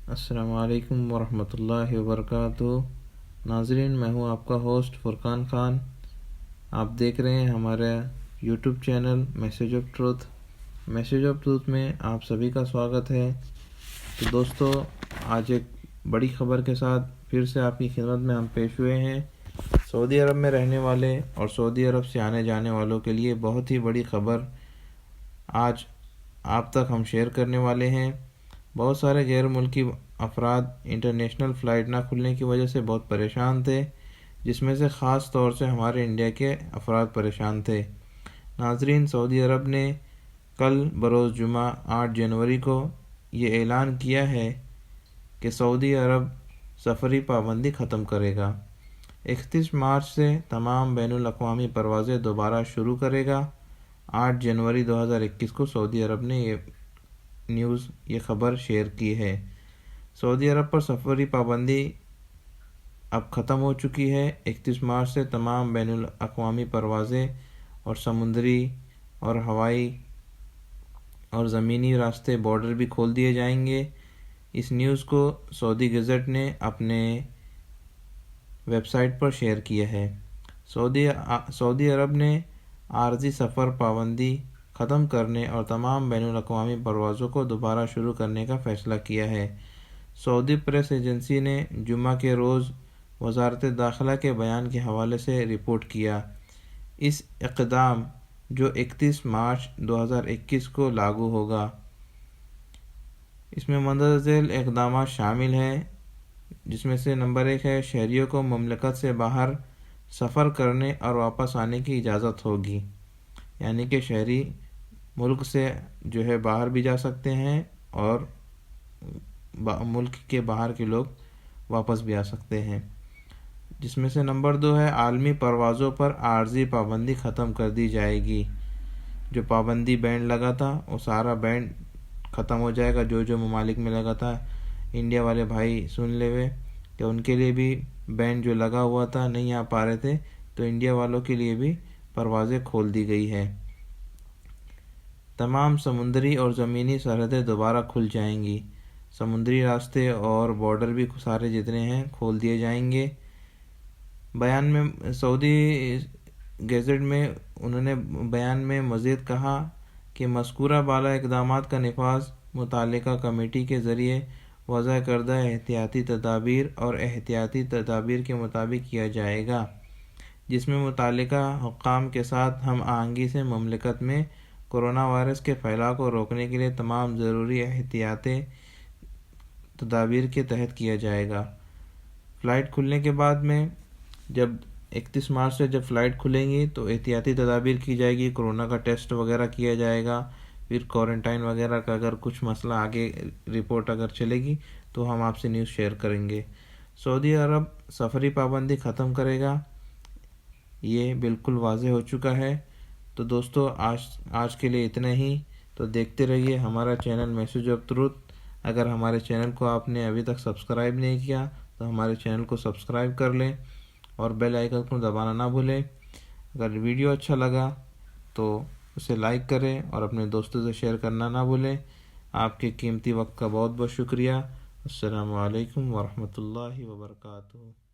السلام علیکم ورحمۃ اللہ وبرکاتہ۔ ناظرین، میں ہوں آپ کا ہوسٹ فرقان خان۔ آپ دیکھ رہے ہیں ہمارا YouTube channel message of truth. Message of truth میں آپ سبھی کا سواگت ہے۔ تو دوستو، آج ایک بڑی خبر کے ساتھ پھر سے آپ کی خدمت میں ہم پیش ہوئے ہیں۔ سعودی عرب میں رہنے والے اور سعودی عرب سے آنے جانے والوں کے لیے بہت ہی بڑی خبر آج آپ تک ہم شیئر کرنے والے ہیں۔ بہت سارے غیر ملکی افراد انٹرنیشنل فلائٹ نہ کھلنے کی وجہ سے بہت پریشان تھے، جس میں سے خاص طور سے ہمارے انڈیا کے افراد پریشان تھے۔ ناظرین، سعودی عرب نے کل بروز جمعہ 8 جنوری کو یہ اعلان کیا ہے کہ سعودی عرب سفری پابندی ختم کرے گا۔ 31 مارچ سے تمام بین الاقوامی پروازیں دوبارہ شروع کرے گا۔ 8 جنوری 2021 کو سعودی عرب نے یہ خبر شیئر کی ہے۔ سعودی عرب پر سفری پابندی اب ختم ہو چکی ہے۔ 31 مارچ سے تمام بین الاقوامی پروازیں اور سمندری اور ہوائی اور زمینی راستے بارڈر بھی کھول دیے جائیں گے۔ اس نیوز کو سعودی گزٹ نے اپنے ویب سائٹ پر شیئر کیا ہے۔ سعودی عرب نے عارضی سفر پابندی ختم کرنے اور تمام بین الاقوامی پروازوں کو دوبارہ شروع کرنے کا فیصلہ کیا ہے۔ سعودی پریس ایجنسی نے جمعہ کے روز وزارت داخلہ کے بیان کے حوالے سے رپورٹ کیا۔ اس اقدام جو 31 مارچ 2021 کو لاگو ہوگا، اس میں مندرجہ ذیل اقدامات شامل ہیں، جس میں سے نمبر 1 ہے شہریوں کو مملکت سے باہر سفر کرنے اور واپس آنے کی اجازت ہوگی، یعنی کہ شہری ملک سے باہر بھی جا سکتے ہیں اور ملک کے باہر کے لوگ واپس بھی آ سکتے ہیں۔ جس میں سے نمبر 2 ہے عالمی پروازوں پر عارضی پابندی ختم کر دی جائے گی۔ جو پابندی بینڈ لگا تھا وہ سارا بینڈ ختم ہو جائے گا۔ جو ممالک میں لگا تھا، انڈیا والے بھائی سن لے ہوئے کہ ان کے لیے بھی بینڈ جو لگا ہوا تھا نہیں آ پا رہے تھے، تو انڈیا والوں کے لیے بھی پروازیں کھول دی گئی ہے۔ تمام سمندری اور زمینی سرحدیں دوبارہ کھل جائیں گی۔ سمندری راستے اور بارڈر بھی سارے جتنے ہیں کھول دیے جائیں گے۔ بیان میں سعودی گیزٹ میں انہوں نے بیان میں مزید کہا کہ مذکورہ بالا اقدامات کا نفاذ متعلقہ کمیٹی کے ذریعے وضع کردہ احتیاطی تدابیر اور احتیاطی تدابیر کے مطابق کیا جائے گا، جس میں متعلقہ حکام کے ساتھ ہم آہنگی سے مملکت میں کورونا وائرس کے پھیلاؤ کو روکنے کے لیے تمام ضروری احتیاطی تدابیر کے تحت کیا جائے گا۔ فلائٹ کھلنے کے بعد میں جب 31 مارچ سے جب فلائٹ کھلیں گی تو احتیاطی تدابیر کی جائے گی، کورونا کا ٹیسٹ وغیرہ کیا جائے گا، پھر کوارنٹائن وغیرہ کا اگر کچھ مسئلہ آگے رپورٹ اگر چلے گی تو ہم آپ سے نیوز شیئر کریں گے۔ سعودی عرب سفری پابندی ختم کرے گا، یہ بالکل واضح ہو چکا ہے۔ تو دوستو، آج کے لیے اتنا ہی۔ تو دیکھتے رہیے ہمارا چینل میسیج آف ٹروتھ۔ اگر ہمارے چینل کو آپ نے ابھی تک سبسکرائب نہیں کیا تو ہمارے چینل کو سبسکرائب کر لیں اور بیل آئیکن کو دبانا نہ بھولیں۔ اگر ویڈیو اچھا لگا تو اسے لائک کریں اور اپنے دوستوں سے شیئر کرنا نہ بھولیں۔ آپ کے قیمتی وقت کا بہت بہت شکریہ۔ السلام علیکم ورحمۃ اللہ وبرکاتہ۔